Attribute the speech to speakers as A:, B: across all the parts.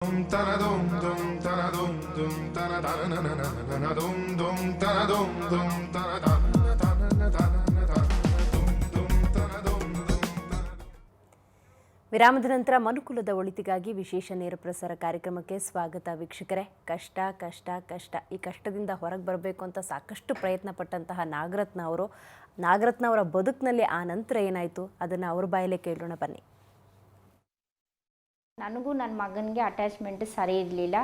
A: ವಿರಾಮದ ನಂತರ ಮನುಕುಲದ ಒಳಿತಿಗಾಗಿ ವಿಶೇಷ ನೇರ ಪ್ರಸಾರ ಕಾರ್ಯಕ್ರಮಕ್ಕೆ ಸ್ವಾಗತ ವೀಕ್ಷಕರೇ. ಕಷ್ಟ ಕಷ್ಟ ಕಷ್ಟ ಈ ಕಷ್ಟದಿಂದ ಹೊರಗೆ ಬರಬೇಕು ಅಂತ ಸಾಕಷ್ಟು ಪ್ರಯತ್ನ ಪಟ್ಟಂತಹ ನಾಗರತ್ನ ಅವರ ಬದುಕಿನಲ್ಲಿ ಆ ನಂತರ ಏನಾಯಿತು ಅದನ್ನು ಅವ್ರ ಬಾಯಲ್ಲೇ ಕೇಳೋಣ ಬನ್ನಿ.
B: ನನಗೂ ನನ್ನ ಮಗನಿಗೆ ಅಟ್ಯಾಚ್ಮೆಂಟ್ ಸರಿ ಇರಲಿಲ್ಲ,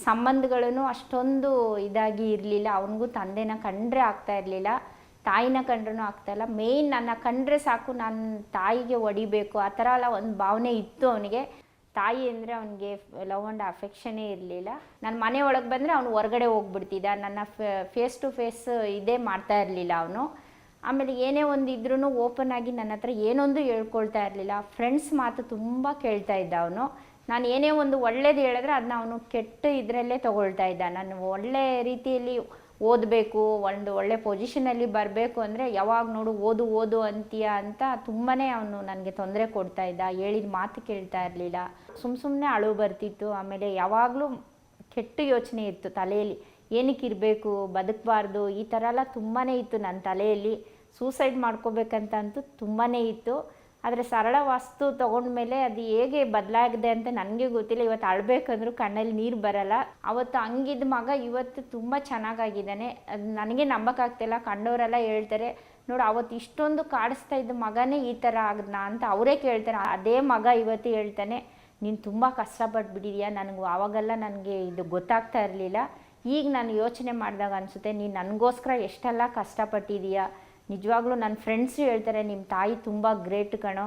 B: ಸಂಬಂಧಗಳೂ ಅಷ್ಟೊಂದು ಇದಾಗಿ ಇರಲಿಲ್ಲ. ಅವನಿಗೂ ತಂದೆನ ಕಂಡ್ರೆ ಆಗ್ತಾ ಇರಲಿಲ್ಲ, ತಾಯಿನ ಕಂಡ್ರೂ ಆಗ್ತಾಯಿಲ್ಲ. ಮೇಯ್ನ್ ನನ್ನ ಕಂಡ್ರೆ ಸಾಕು, ನನ್ನ ತಾಯಿಗೆ ಹೊಡಿಬೇಕು ಆ ಥರ ಎಲ್ಲ ಒಂದು ಭಾವನೆ ಇತ್ತು ಅವನಿಗೆ. ತಾಯಿ ಅಂದರೆ ಅವನಿಗೆ ಲವ್ ಆ್ಯಂಡ್ ಅಫೆಕ್ಷನೇ ಇರಲಿಲ್ಲ. ನನ್ನ ಮನೆ ಒಳಗೆ ಬಂದರೆ ಅವನು ಹೊರಗಡೆ ಹೋಗ್ಬಿಡ್ತಿದ್ದ, ನನ್ನ ಫೇಸ್ ಟು ಫೇಸ್ ಇದೇ ಮಾಡ್ತಾ ಇರಲಿಲ್ಲ ಅವನು. ಆಮೇಲೆ ಏನೇ ಒಂದು ಇದ್ರೂ ಓಪನ್ ಆಗಿ ನನ್ನ ಹತ್ರ ಏನೊಂದು ಹೇಳ್ಕೊಳ್ತಾ ಇರಲಿಲ್ಲ. ಫ್ರೆಂಡ್ಸ್ ಮಾತು ತುಂಬ ಕೇಳ್ತಾ ಇದ್ದ ಅವನು. ನಾನು ಏನೇ ಒಂದು ಒಳ್ಳೇದು ಹೇಳಿದ್ರೆ ಅದನ್ನ ಅವನು ಕೆಟ್ಟ ಇದರಲ್ಲೇ ತೊಗೊಳ್ತಾ ಇದ್ದ. ನಾನು ಒಳ್ಳೆ ರೀತಿಯಲ್ಲಿ ಓದಬೇಕು, ಒಂದು ಒಳ್ಳೆ ಪೊಸಿಷನಲ್ಲಿ ಬರಬೇಕು ಅಂದರೆ ಯಾವಾಗ ನೋಡು ಓದು ಅಂತೀಯ ಅಂತ ತುಂಬಾ ಅವನು ನನಗೆ ತೊಂದರೆ ಕೊಡ್ತಾ ಇದ್ದ. ಹೇಳಿದ ಮಾತು ಕೇಳ್ತಾ ಇರಲಿಲ್ಲ, ಸುಮ್ಮನೆ ಅಳು ಬರ್ತಿತ್ತು. ಆಮೇಲೆ ಯಾವಾಗಲೂ ಕೆಟ್ಟ ಯೋಚನೆ ಇತ್ತು ತಲೆಯಲ್ಲಿ, ಏನಕ್ಕೆ ಇರಬೇಕು, ಬದುಕಬಾರ್ದು, ಈ ಥರ ಎಲ್ಲ ತುಂಬಾ ಇತ್ತು ನನ್ನ ತಲೆಯಲ್ಲಿ. ಸೂಸೈಡ್ ಮಾಡ್ಕೋಬೇಕಂತಂತೂ ತುಂಬಾ ಇತ್ತು. ಆದರೆ ಸರಳ ವಾಸ್ತು ತೊಗೊಂಡ್ಮೇಲೆ ಅದು ಹೇಗೆ ಬದಲಾಗಿದೆ ಅಂತ ನನಗೆ ಗೊತ್ತಿಲ್ಲ. ಇವತ್ತು ಅಳಬೇಕಂದ್ರೂ ಕಣ್ಣಲ್ಲಿ ನೀರು ಬರಲ್ಲ. ಅವತ್ತು ಹಂಗಿದ್ದ ಮಗ ಇವತ್ತು ತುಂಬ ಚೆನ್ನಾಗಾಗಿದ್ದಾನೆ. ಅದು ನನಗೆ ನಂಬಕ್ಕಾಗ್ತಿಲ್ಲ. ಕಂಡವರೆಲ್ಲ ಹೇಳ್ತಾರೆ, ನೋಡು ಅವತ್ತು ಇಷ್ಟೊಂದು ಕಾಡಿಸ್ತಾ ಇದ್ದ ಮಗನೇ ಈ ಥರ ಆಗದ್ನಾ ಅಂತ ಅವರೇ ಕೇಳ್ತಾರೆ. ಅದೇ ಮಗ ಇವತ್ತು ಹೇಳ್ತಾನೆ, ನೀನು ತುಂಬ ಕಷ್ಟಪಟ್ಬಿಟ್ಟಿದೀಯ, ಆವಾಗೆಲ್ಲ ನನಗೆ ಇದು ಗೊತ್ತಾಗ್ತಾ ಇರಲಿಲ್ಲ. ಈಗ ನಾನು ಯೋಚನೆ ಮಾಡಿದಾಗ ಅನಿಸುತ್ತೆ, ನೀನು ನನಗೋಸ್ಕರ ಎಷ್ಟೆಲ್ಲ ಕಷ್ಟಪಟ್ಟಿದೀಯಾ. ನಿಜವಾಗ್ಲೂ ನನ್ನ ಫ್ರೆಂಡ್ಸು ಹೇಳ್ತಾರೆ, ನಿಮ್ಮ ತಾಯಿ ತುಂಬ ಗ್ರೇಟ್ ಕಣೋ,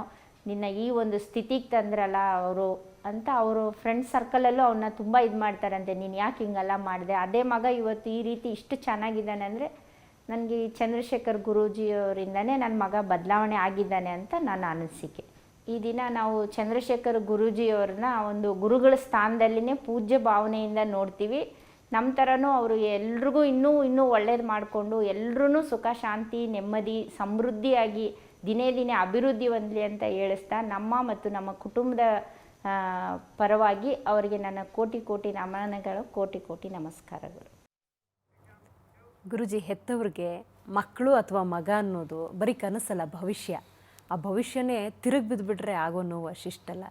B: ನಿನ್ನ ಈ ಒಂದು ಸ್ಥಿತಿಗೆ ತಂದ್ರಲ್ಲ ಅವರು ಅಂತ. ಅವರು ಫ್ರೆಂಡ್ಸ್ ಸರ್ಕಲಲ್ಲೂ ಅವನ್ನ ತುಂಬ ಇದು ಮಾಡ್ತಾರಂತೆ, ನೀನು ಯಾಕೆ ಹಿಂಗೆಲ್ಲ ಮಾಡಿದೆ. ಅದೇ ಮಗ ಇವತ್ತು ಈ ರೀತಿ ಇಷ್ಟು ಚೆನ್ನಾಗಿದ್ದಾನೆ ಅಂದರೆ ನನಗೆ ಈ ಚಂದ್ರಶೇಖರ್ ಗುರೂಜಿಯವರಿಂದನೇ ನನ್ನ ಮಗ ಬದಲಾವಣೆ ಆಗಿದ್ದಾನೆ ಅಂತ ನನ್ನ ಅನಿಸಿಕೆ. ಈ ದಿನ ನಾವು ಚಂದ್ರಶೇಖರ್ ಗುರೂಜಿಯವ್ರನ್ನ ಒಂದು ಗುರುಗಳ ಸ್ಥಾನದಲ್ಲಿನೇ ಪೂಜ್ಯ ಭಾವನೆಯಿಂದ ನೋಡ್ತೀವಿ. ನಮ್ಮ ಥರನೂ ಅವರು ಎಲ್ರಿಗೂ ಇನ್ನೂ ಒಳ್ಳೇದು ಮಾಡಿಕೊಂಡು ಎಲ್ಲರೂ ಸುಖ ಶಾಂತಿ ನೆಮ್ಮದಿ ಸಮೃದ್ಧಿಯಾಗಿ ದಿನೇ ದಿನೇ ಅಭಿವೃದ್ಧಿ ಹೊಂದಲಿ ಅಂತ ಹೇಳಿಸ್ತಾ ನಮ್ಮ ಮತ್ತು ನಮ್ಮ ಕುಟುಂಬದ ಪರವಾಗಿ ಅವರಿಗೆ ನನ್ನ ಕೋಟಿ ನಮನಗಳು, ಕೋಟಿ ನಮಸ್ಕಾರಗಳು.
A: ಗುರುಜಿ, ಹೆತ್ತವ್ರಿಗೆ ಮಕ್ಕಳು ಅಥವಾ ಮಗ ಅನ್ನೋದು ಬರೀ ಕನಸಲ್ಲ, ಭವಿಷ್ಯ. ಆ ಭವಿಷ್ಯನೇ ತಿರುಗಿ ಬಿದ್ದುಬಿಟ್ರೆ ಆಗೋ ನೋವು ಅಷ್ಟಿಷ್ಟಲ್ಲ.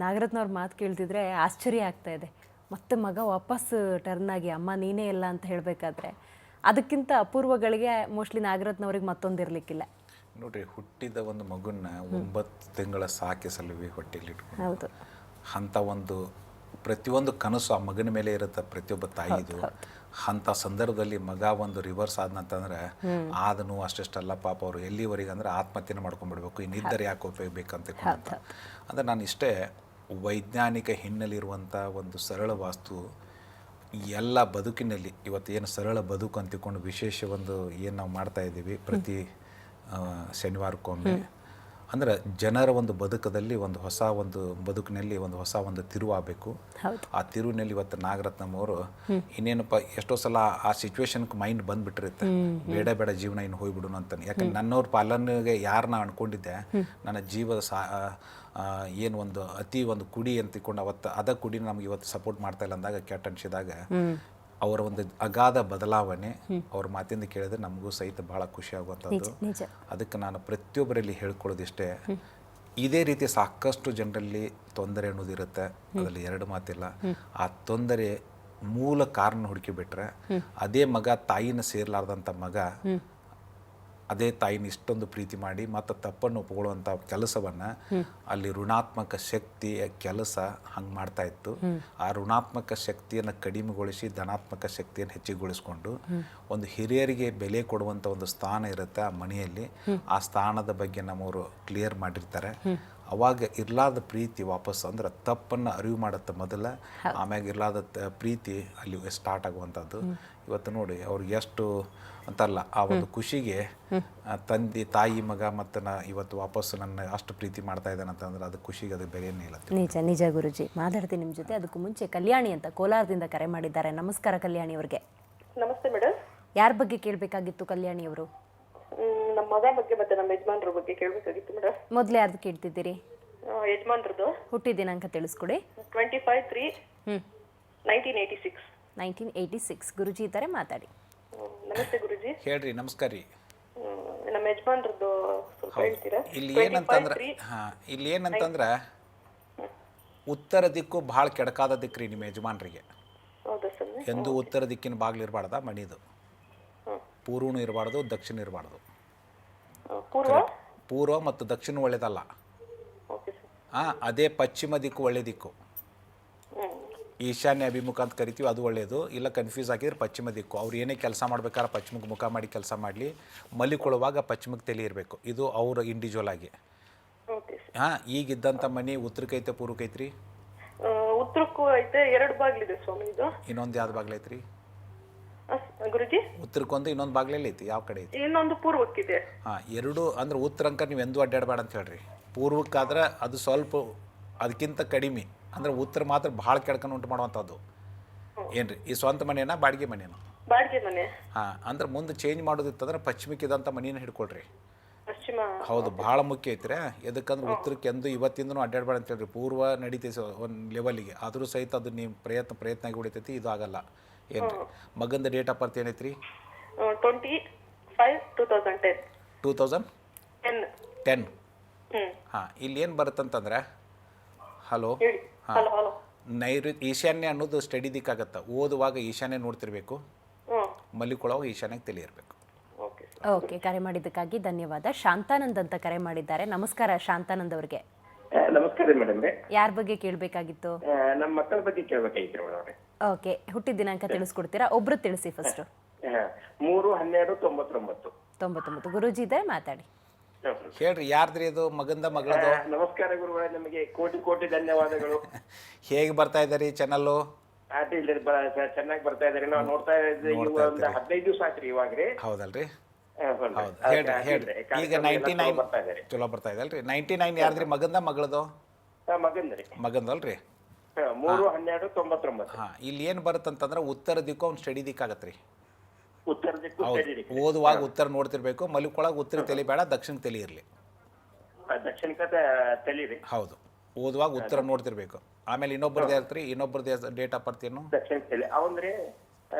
A: ನಾಗರತ್ನವ್ರ ಮಾತು ಕೇಳ್ತಿದ್ರೆ ಆಶ್ಚರ್ಯ ಆಗ್ತಾ ಇದೆ. ಮತ್ತೆ ಮಗ ವಾಪಸ್ ಟರ್ನ್ ಆಗಿ ಅಮ್ಮ ನೀನೇ ಇಲ್ಲ ಅಂತ ಹೇಳಬೇಕಾದ್ರೆ ಅದಕ್ಕಿಂತ ಅಪೂರ್ವಗಳಿಗೆ ಮೋಸ್ಟ್ಲಿ ನಾಗರತ್ನವ್ರಿಗೆ ಮತ್ತೊಂದಿರಲಿಕ್ಕಿಲ್ಲ.
C: ನೋಡ್ರಿ, ಹುಟ್ಟಿದ ಒಂದು ಮಗುನ 9 ತಿಂಗಳ ಸಾಕಿ ಸಲುವಿ ಹೊಟ್ಟೆಯಲ್ಲಿ ಇಟ್ಕೊಂಡು,
A: ಹೌದು,
C: ಅಂಥ ಒಂದು ಪ್ರತಿಯೊಂದು ಕನಸು ಆ ಮಗನ ಮೇಲೆ ಇರುತ್ತೆ ಪ್ರತಿಯೊಬ್ಬ ತಾಯಿದು. ಅಂಥ ಸಂದರ್ಭದಲ್ಲಿ ಮಗ ಒಂದು ರಿವರ್ಸ್ ಆದ್ನಂತಂದ್ರೆ ಆದನು ಅಷ್ಟೆಷ್ಟಲ್ಲ ಪಾಪ. ಅವರು ಎಲ್ಲಿವರೆಗೆ ಅಂದರೆ ಆತ್ಮಹತ್ಯೆನ ಮಾಡ್ಕೊಂಡ್ಬಿಡ್ಬೇಕು, ಇನ್ನಿದ್ದರೆ ಯಾಕೆ ಉಪಯೋಗಬೇಕಂತ. ಅಂದರೆ ನಾನು ಇಷ್ಟೇ ವೈಜ್ಞಾನಿಕ ಹಿನ್ನೆಲೆಯಿರುವಂಥ ಒಂದು ಸರಳ ವಾಸ್ತು ಎಲ್ಲ ಬದುಕಿನಲ್ಲಿ ಇವತ್ತು ಏನು ಸರಳ ಬದುಕು ಅಂತಿಕೊಂಡು ವಿಶೇಷ ಒಂದು ಏನು ನಾವು ಮಾಡ್ತಾಯಿದ್ದೀವಿ ಪ್ರತಿ ಶನಿವಾರಕ್ಕೊಮ್ಮೆ. ಅಂದರೆ ಜನರ ಒಂದು ಬದುಕದಲ್ಲಿ ಒಂದು ಹೊಸ ಒಂದು ಬದುಕಿನಲ್ಲಿ ಒಂದು ಹೊಸ ಒಂದು ತಿರುವು ಆಗಬೇಕು. ಆ ತಿರುವಿನಲ್ಲಿ ಇವತ್ತು ನಾಗರತ್ನಮ್ಮವರು ಇನ್ನೇನಪ್ಪ ಎಷ್ಟೋ ಸಲ ಆ ಸಿಚುವೇಶನ್ಗೆ ಮೈಂಡ್ ಬಂದುಬಿಟ್ಟಿರುತ್ತೆ, ಬೇಡ ಜೀವನ ಇನ್ನು ಹೋಗ್ಬಿಡೋಣ ಅಂತಾನೆ. ಯಾಕಂದ್ರೆ ನನ್ನವ್ರ ಪಾಲನೆಗೆ ಯಾರನ್ನ ಅನ್ಕೊಂಡಿದ್ದೆ, ನನ್ನ ಜೀವದ ಏನು ಒಂದು ಅತಿ ಒಂದು ಕುಡಿ ಅಂತಿಕೊಂಡು ಅವತ್ತು ಅದ ಕುಡಿನ ನಮ್ಗೆ ಇವತ್ತು ಸಪೋರ್ಟ್ ಮಾಡ್ತಾ ಇಲ್ಲ ಅಂದಾಗ ಕೆಟ್ಟ ಅನಿಸಿದಾಗ ಅವರ ಒಂದು ಅಗಾಧ ಬದಲಾವಣೆ ಅವ್ರ ಮಾತಿಂದ ಕೇಳಿದ್ರೆ ನಮಗೂ ಸಹಿತ ಭಾಳ ಖುಷಿ ಆಗುವಂಥದ್ದು. ಅದಕ್ಕೆ ನಾನು ಪ್ರತಿಯೊಬ್ಬರಲ್ಲಿ ಹೇಳ್ಕೊಳ್ಳೋದಿಷ್ಟೇ, ಇದೇ ರೀತಿ ಸಾಕಷ್ಟು ಜನರಲ್ಲಿ ತೊಂದರೆ ಅನ್ನೋದಿರುತ್ತೆ, ಅದರಲ್ಲಿ ಎರಡು ಮಾತಿಲ್ಲ. ಆ ತೊಂದರೆ ಮೂಲ ಕಾರಣ ಹುಡುಕಿಬಿಟ್ರೆ ಅದೇ ಮಗ ತಾಯಿನ ಸೇರ್ಲಾರ್ದಂಥ ಮಗ ಅದೇ ತಾಯಿನ ಇಷ್ಟೊಂದು ಪ್ರೀತಿ ಮಾಡಿ ಮತ್ತು ತಪ್ಪನ್ನು ಒಪ್ಕೊಳ್ಳುವಂಥ ಕೆಲಸವನ್ನು ಅಲ್ಲಿ ಋಣಾತ್ಮಕ ಶಕ್ತಿಯ ಕೆಲಸ ಹಂಗೆ ಮಾಡ್ತಾ ಇತ್ತು. ಆ ಋಣಾತ್ಮಕ ಶಕ್ತಿಯನ್ನು ಕಡಿಮೆಗೊಳಿಸಿ ಧನಾತ್ಮಕ ಶಕ್ತಿಯನ್ನು ಹೆಚ್ಚಿಗೊಳಿಸ್ಕೊಂಡು ಒಂದು ಹಿರಿಯರಿಗೆ ಬೆಲೆ ಕೊಡುವಂಥ ಒಂದು ಸ್ಥಾನ ಇರುತ್ತೆ ಆ ಮನೆಯಲ್ಲಿ. ಆ ಸ್ಥಾನದ ಬಗ್ಗೆ ನಮ್ಮವರು ಕ್ಲಿಯರ್ ಮಾಡಿರ್ತಾರೆ. ಅವಾಗ ಇರ್ಲಾದ ಪ್ರೀತಿ ವಾಪಸ್ ಅಂದ್ರೆ ತಪ್ಪನ್ನು ಅರಿವು ಮಾಡುತ್ತೆ ಮೊದಲ, ಆಮ್ಯಾಗ ಇರ್ಲಾದ ಪ್ರೀತಿ ಅಲ್ಲಿ ಸ್ಟಾರ್ಟ್ ಆಗುವಂಥದ್ದು. ಇವತ್ತು ನೋಡಿ ಅವ್ರಿಗೆ ಎಷ್ಟು ಅಂತಲ್ಲ ಆ ಒಂದು ಖುಷಿಗೆ ತಂದೆ ತಾಯಿ ಮಗ ಮತ್ತು ಇವತ್ತು ವಾಪಸ್ ನನ್ನ ಅಷ್ಟು ಪ್ರೀತಿ ಮಾಡ್ತಾ ಇದ್ದಾನೆ ಅಂತಂದ್ರೆ ಅದು ಖುಷಿಗೆ ಅದು ಬೇರೆಯೇ ಇಲ್ಲ.
A: ನಿಜ ಗುರುಜಿ. ಮಾತಾಡ್ತೀನಿ ನಿಮ್ಮ ಜೊತೆ. ಅದಕ್ಕೂ ಮುಂಚೆ ಕಲ್ಯಾಣಿ ಅಂತ ಕೋಲಾರದಿಂದ ಕರೆ ಮಾಡಿದ್ದಾರೆ. ನಮಸ್ಕಾರ ಕಲ್ಯಾಣಿ ಅವ್ರಿಗೆ.
D: ನಮಸ್ತೆ ಮೇಡಮ್.
A: ಯಾರ ಬಗ್ಗೆ ಕೇಳಬೇಕಾಗಿತ್ತು ಕಲ್ಯಾಣಿ ಅವರು?
D: ನಮ್ಮ ಮಗ ಬಗ್ಗೆ ಮತ್ತೆ ನಮ್ಮ ಯಜಮಾನ್ರ ಬಗ್ಗೆ ಕೇಳಬೇಕಾಗಿತ್ತು ಮೇಡಮ್.
A: ಮೊದಲು ಯಾರ್ದು ಕೇಳ್ತಿದ್ದೀರಿ?
D: ಯಜಮಾನ್ರದ್ದು.
A: ಹುಟ್ಟಿದ ದಿನಾಂಕ ತಿಳಿಸ್ಕೊಡಿ.
D: 25/3/2000. 1986.
A: 1986. ಗುರುಜಿ ಇದ್ದಾರೆ, ಮಾತಾಡಿ.
D: ನಮಸ್ತೆ ಗುರುಜಿ.
C: ಹೇಳ್ರಿ, ನಮಸ್ಕಾರ ರೀ.
D: ನಮ್ಮ ಯಜಮಾನ್ರದ್ದು ಸ್ವಲ್ಪ ಹೇಳ್ತೀರಾ?
C: ಇಲ್ಲಿ ಏನಂತಂದ್ರೆ ಇಲ್ಲಿ ಏನಂತಂದ್ರೆ ಉತ್ತರ ದಿಕ್ಕು ಭಾಳ ಕೆಡಕಾದ ದಿಕ್ಕು ರೀ ನಿಮ್ಮ ಯಜಮಾನ್ರಿಗೆ.
D: ಹೌದಾ ಸರ್?
C: ಎಂದು ಉತ್ತರ ದಿಕ್ಕಿನ ಬಾಗಿಲು ಇರಬಾರ್ದ ಮಣಿದು. ಪೂರ್ವನೂ ಇರಬಾರ್ದು, ದಕ್ಷಿಣ ಇರಬಾರ್ದು. ಪೂರ್ವ ಮತ್ತು ದಕ್ಷಿಣ ಒಳ್ಳೇದಲ್ಲ.
D: Okay sir.
C: ಅದೇ ಪಶ್ಚಿಮ ದಿಕ್ಕು ಒಳ್ಳೆ ದಿಕ್ಕು. ಈಶಾನ್ಯ ಅಭಿಮುಖ ಅಂತ ಕರಿತೀವಿ, ಅದು ಒಳ್ಳೆಯದು. ಇಲ್ಲ ಕನ್ಫ್ಯೂಸ್ ಆಗಿದ್ರೆ ಪಶ್ಚಿಮ ದಿಕ್ಕು. ಅವ್ರು ಏನೇ ಕೆಲಸ ಮಾಡ್ಬೇಕಾದ್ರೆ ಪಶ್ಚಿಮಕ್ಕೆ ಮುಖ ಮಾಡಿ ಕೆಲಸ ಮಾಡಲಿ, ಮಲಿಕೊಳ್ಳುವಾಗ ಪಶ್ಚಿಮಕ್ಕೆ ತಲೆ ಇರಬೇಕು. ಇದು ಅವ್ರ ಇಂಡಿವಿಜುವಲ್ ಆಗಿ. ಈಗಿದ್ದಂಥ ಮನೆ ಉತ್ತರಕ್ಕೈತೆ ಪೂರ್ವಕ್ಕೈತ್ರಿ?
D: ಉತ್ತರಕ್ಕೂ ಐತೆ, 2 ಬಾಗಿಲಿದೆ ಸ್ವಾಮಿ. ಇದು
C: ಇನ್ನೊಂದು ಯಾವ್ದು ಬಾಗಿಲು ಐತ್ರಿ
D: ಗುರುಜಿ?
C: ಉತ್ತರಕ್ಕೊಂದು ಇನ್ನೊಂದು ಬಾಗಿಲಲ್ಲಿ ಐತಿ. ಯಾವ ಕಡೆ ಐತಿ?
D: ಇನ್ನೊಂದು ಪೂರ್ವಕ್ಕಿದೆ.
C: ಎರಡು ಅಂದ್ರೆ ಉತ್ತರ ಅಂಕ ನೀವು ಎಂದೂ ಅಡ್ಡಾಡಬೇಡ ಅಂತ ಹೇಳ್ರಿ. ಪೂರ್ವಕ್ಕಾದ್ರೆ ಅದು ಸ್ವಲ್ಪ ಅದಕ್ಕಿಂತ ಕಡಿಮೆ, ಅಂದ್ರೆ ಉತ್ತರ ಮಾತ್ರ ಭಾಳ ಕೆಡ್ಕೊಂಡು ಉಂಟು ಮಾಡುವಂಥದ್ದು. ಏನ್ರಿ ಈ ಸ್ವಂತ ಮನೆಯಾ ಬಾಡಿಗೆ ಮನೆಯೋ?
D: ಬಾಡಿಗೆ ಮನೆ.
C: ಅಂದ್ರೆ ಮುಂದೆ ಚೇಂಜ್ ಮಾಡೋದಿತ್ತಂದ್ರೆ ಪಶ್ಚಿಮಕ್ಕಿದಂಥ ಮನೇನ ಹಿಡ್ಕೊಳ್ರಿ.
D: ಪಶ್ಚಿಮ.
C: ಹೌದು, ಭಾಳ ಮುಖ್ಯ ಐತ್ರಿ. ಎದಕ್ಕಂದ್ರೆ ಉತ್ತರಕ್ಕೆ ಎಂದು ಇವತ್ತಿಂದನೂ ಅಡ್ಡಾಡಬೇಡ ಅಂತ ಹೇಳ್ರಿ. ಪೂರ್ವ ನಡೀತೈತಿ ಒಂದು ಲೆವೆಲಿಗೆ, ಆದರೂ ಸಹಿತ ಅದು ನೀವು ಪ್ರಯತ್ನ ಆಗಿ ಉಳಿತೈತಿ. ಇದು ಆಗಲ್ಲ. ಏನು ಮಗಂದ ಡೇಟ್ ಆಫ್ ಬರ್ತ್ ಏನೈತ್ರಿ?
D: 25/2010.
C: 2010. ಇಲ್ಲಿ ಏನು ಬರುತ್ತಂತಂದ್ರೆ, ಹಲೋ, ಈಶಾನ್ಯ ಅನ್ನೋದು ಸ್ಟಡಿ ದಿಕ್ಕಾಗತ್ತೆ. ಓದುವಾಗ ಈಶಾನ್ಯ ನೋಡ್ತಿರ್ಬೇಕು, ಮಲ್ಲಿಕೊಳ್ಳುವಾಗ ಈಶಾನ್ಯಕ್ಕೆ ತಲೆ ಇರಬೇಕು.
A: ಓಕೆ, ಕರೆ ಮಾಡಿದ್ದಕ್ಕಾಗಿ ಧನ್ಯವಾದ. ಶಾಂತಾನಂದ್ ಅಂತ ಕರೆ ಮಾಡಿದ್ದಾರೆ. ನಮಸ್ಕಾರ ಶಾಂತಾನಂದ್ ಅವರಿಗೆ.
E: ನಮಸ್ಕಾರ ಮೇಡಮ್.
A: ಯಾರ ಬಗ್ಗೆ ಕೇಳಬೇಕಾಗಿತ್ತು?
E: ನಮ್ಮ ಮಕ್ಕಳ ಬಗ್ಗೆ ಕೇಳಬೇಕಾಗಿತ್ತು ಮೇಡಮ್.
A: ಓಕೆ, ಹುಟ್ಟಿದ ದಿನಾಂಕ ತಿಳಿಸ್ಕೊಡ್ತೀರಾ? ಒಬ್ರು ತಿಳಿಸಿ ಫಸ್ಟ್.
E: 3/12/99.
A: 99. ಗುರೂಜಿ ಇದ್ದಾರೆ, ಮಾತಾಡಿ.
C: ಹೇಳ್ರಿ, ಯಾರ್ದ್ರಿ ಇದು? ಮಗಂದ ಮಗಳದು?
E: ನಮಸ್ಕಾರ ಗುರುಗಳೇ, ನಿಮಗೆ ಕೋಟಿ ಕೋಟಿ ಧನ್ಯವಾದಗಳು.
C: ಹೇಗೆ ಬರ್ತಾ ಇದ್ದಾರಿ ಚಾನಲ್ಲು?
E: ಚೆನ್ನಾಗಿ ಬರ್ತಾ ಇದಾರೆ. ನಾವು ನೋಡ್ತಾ ಇದ್ದೀವಿ. ಒಂದು 15 ದಿವಸ ಆಯ್ತ್ರಿ ಇವಾಗ್ರಿ.
C: ಹೌದಲ್ರಿ? ಹೌದು, ಹೇಳ್ರಿ. ಈಗ 99 ಚಲೋ ಬರ್ತಾ ಇದೆ ಅಲ್ರಿ? 99 ಯಾರ್ದ್ರಿ? ಮಗಂದ ಮಗಳದು?
E: ಮಗಂದ್ರಿ.
C: ಮಗಂದಲ್ರಿ?
E: 3/12/99.
C: ಇಲ್ಲಿ ಏನು ಬರುತ್ತಂತಂದ್ರೆ ಉತ್ತರ ದಿಕ್ಕು ಅವ್ನು ಸ್ಟಡಿ ದಿಕ್ಕಾಗತ್ರಿ.
E: ಉತ್ತರ ದಿಕ್ಕು
C: ಓದುವಾಗ ಉತ್ತರ ನೋಡ್ತಿರ್ಬೇಕು, ಮಲಿಕೊಳಗೆ ಉತ್ತರ ತಲೆ ಬೇಡ, ದಕ್ಷಿಣ ತಲೆ ಇರಲಿ.
E: ದಕ್ಷಿಣಕ್ಕೆ ತಲೀರಿ.
C: ಹೌದು, ಓದುವಾಗ ಉತ್ತರ ನೋಡ್ತಿರ್ಬೇಕು. ಆಮೇಲೆ ಇನ್ನೊಬ್ಬರದ್ದು ಹೇಳ್ತೀರಿ, ಇನ್ನೊಬ್ಬರದ್ದು ಡೇಟ್ ಆಫ್ ಬರ್ತ್ ಏನು?
E: ದಕ್ಷಿಣ ತಲೆ ಅವಂದ್ರೆ